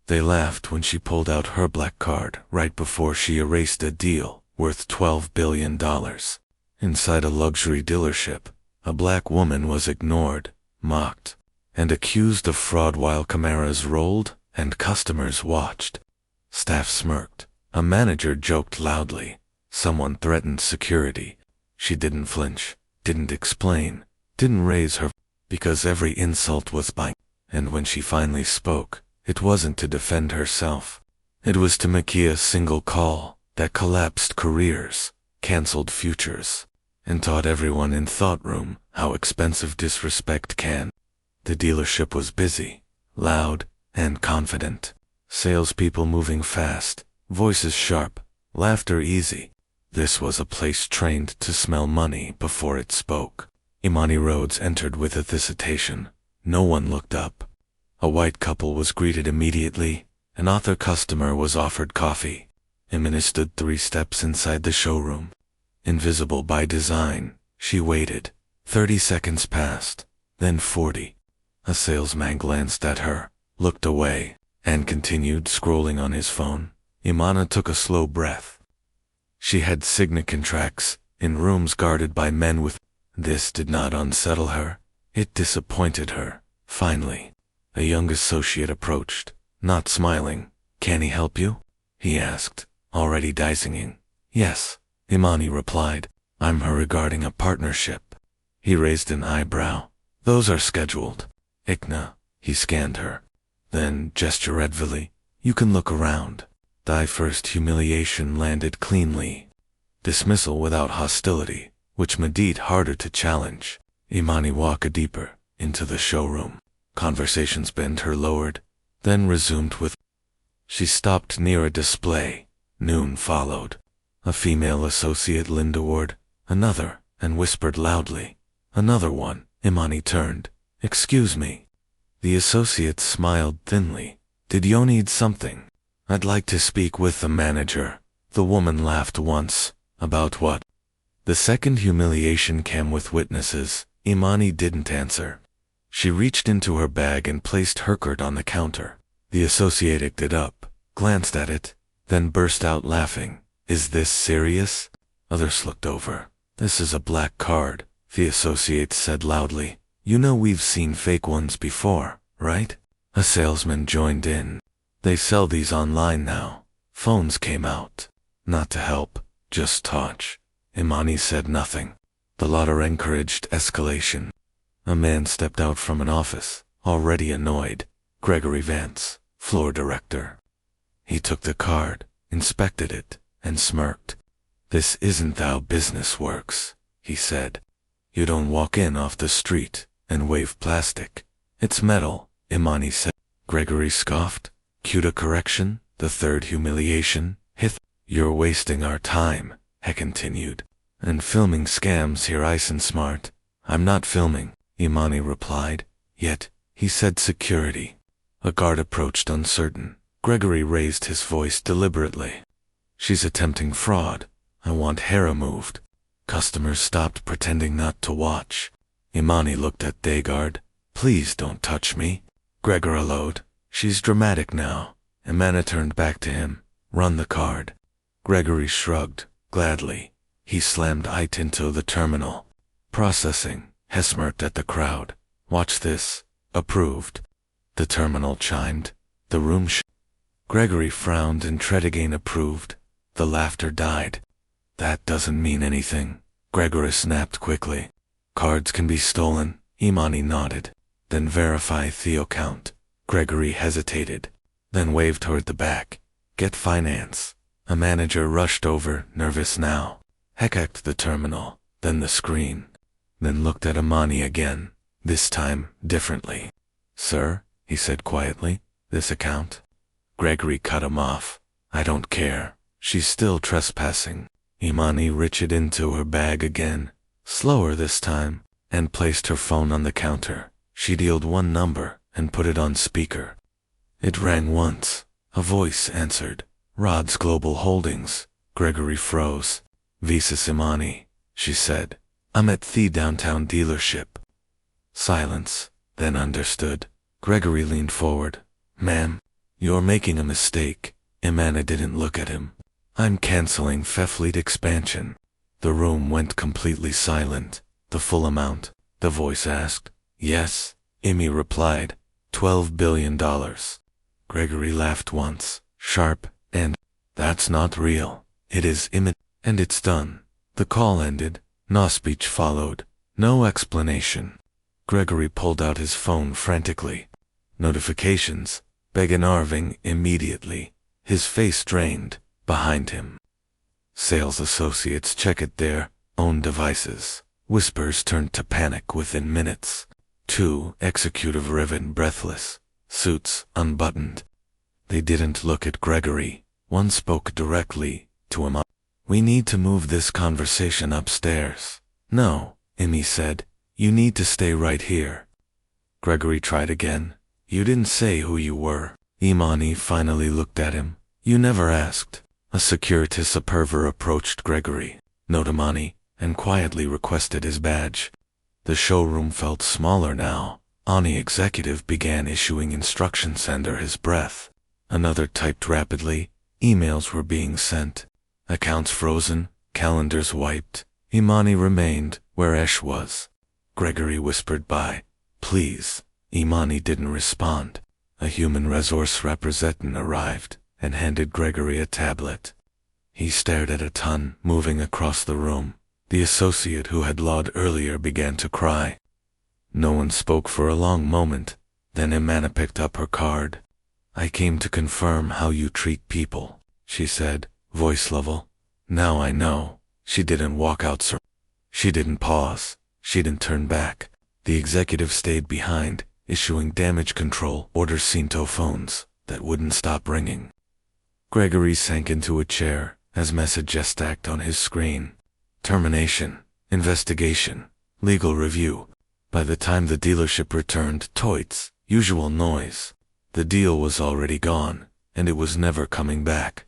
They laughed when she pulled out her black card right before she erased a deal worth $12 billion. Inside a luxury dealership, a black woman was ignored, mocked, and accused of fraud while cameras rolled and customers watched. Staff smirked. A manager joked loudly. Someone threatened security. She didn't flinch, didn't explain, didn't raise her, because every insult was biting. And when she finally spoke, it wasn't to defend herself. It was to make a single call that collapsed careers, canceled futures, and taught everyone in thought room how expensive disrespect can. The dealership was busy, loud, and confident. Salespeople moving fast, voices sharp, laughter easy. This was a place trained to smell money before it spoke. Imani Rhodes entered with a hesitation. No one looked up. A white couple was greeted immediately. An author customer was offered coffee. Imani stood 3 steps inside the showroom. Invisible by design, she waited. 30 seconds passed, then 40. A salesman glanced at her, looked away, and continued scrolling on his phone. Imani took a slow breath. She had signet contracts in rooms guarded by men with... This did not unsettle her. It disappointed her. Finally, a young associate approached, not smiling. "Can he help you?" he asked, already dicing. "Yes," Imani replied. "I'm her regarding a partnership." He raised an eyebrow. "Those are scheduled." "Ikna," he scanned her. Then gestured heavily. "You can look around." Die first humiliation landed cleanly. Dismissal without hostility, which made it harder to challenge. Imani walked deeper into the showroom. Conversations bent her lowered, then resumed with... She stopped near a display. Noon followed. A female associate leaned toward another and whispered loudly. "Another one." Imani turned. "Excuse me." The associate smiled thinly. "Did you need something?" "I'd like to speak with the manager." The woman laughed once. "About what?" The second humiliation came with witnesses. Imani didn't answer. She reached into her bag and placed her card on the counter. The associate picked it up, glanced at it, then burst out laughing. "Is this serious?" Others looked over. "This is a black card," the associate said loudly. "You know we've seen fake ones before, right?" A salesman joined in. "They sell these online now." Phones came out. "Not to help, just touch." Imani said nothing. The latter encouraged escalation. A man stepped out from an office, already annoyed. Gregory Vance, floor director. He took the card, inspected it, and smirked. "This isn't how business works," he said. "You don't walk in off the street and wave plastic. It's metal," Imani said. Gregory scoffed. "Cue a correction, the third humiliation, hith. You're wasting our time," he continued. "And filming scams here isn't smart." "I'm not filming," Imani replied. "Yet," he said security. A guard approached uncertain. Gregory raised his voice deliberately. "She's attempting fraud. I want hair removed." Customers stopped pretending not to watch. Imani looked at Dagard. "Please don't touch me." Gregor allowed. "She's dramatic now." Imani turned back to him. "Run the card." Gregory shrugged, gladly. He slammed it into the terminal. "Processing." He smirked at the crowd. "Watch this." Approved. The terminal chimed. The room Gregory frowned and tried again. Approved. The laughter died. "That doesn't mean anything," Gregory snapped quickly. "Cards can be stolen." Imani nodded. "Then verify the account." Gregory hesitated, then waved toward the back. "Get finance." A manager rushed over, nervous now. He checked the terminal, then the screen, then looked at Imani again, this time differently. "Sir," he said quietly, "this account?" Gregory cut him off. "I don't care. She's still trespassing." Imani reached into her bag again, slower this time, and placed her phone on the counter. She dialed one number and put it on speaker. It rang once. A voice answered. "Rod's Global Holdings." Gregory froze. "Visas Imani," she said. "I'm at the downtown dealership." Silence, then understood. Gregory leaned forward. "Ma'am, You're making a mistake. Imani didn't look at him. I'm canceling fleet expansion. The room went completely silent. The full amount? The voice asked. Yes, Imi replied. $12 billion. Gregory laughed once, sharp, and, that's not real. It is and it's done. The call ended. No speech followed. No explanation. Gregory pulled out his phone frantically. Notifications. Beganarving immediately. His face drained. Behind him. Sales associates check at their own devices. Whispers turned to panic within minutes. 2 executive riven breathless. Suits unbuttoned. They didn't look at Gregory. One spoke directly to him. We need to move this conversation upstairs. No, Imi said. You need to stay right here. Gregory tried again. You didn't say who you were. Imani finally looked at him. You never asked. A security supervisor approached Gregory, Notamani, and quietly requested his badge. The showroom felt smaller now. Ani executive began issuing instructions under his breath. Another typed rapidly. Emails were being sent. Accounts frozen, calendars wiped. Imani remained where Esh was. Gregory whispered by, please. Imani didn't respond. A human resource representative arrived and handed Gregory a tablet. He stared at a ton moving across the room. The associate who had logged earlier began to cry. No one spoke for a long moment. Then Imani picked up her card. I came to confirm how you treat people, she said, voice level. Now I know. She didn't walk out, sir. She didn't pause. She didn't turn back. The executive stayed behind, issuing damage control orders Cinto phones that wouldn't stop ringing. Gregory sank into a chair as messages stacked on his screen. Termination, investigation, legal review. By the time the dealership returned Toit's usual noise, the deal was already gone, and it was never coming back.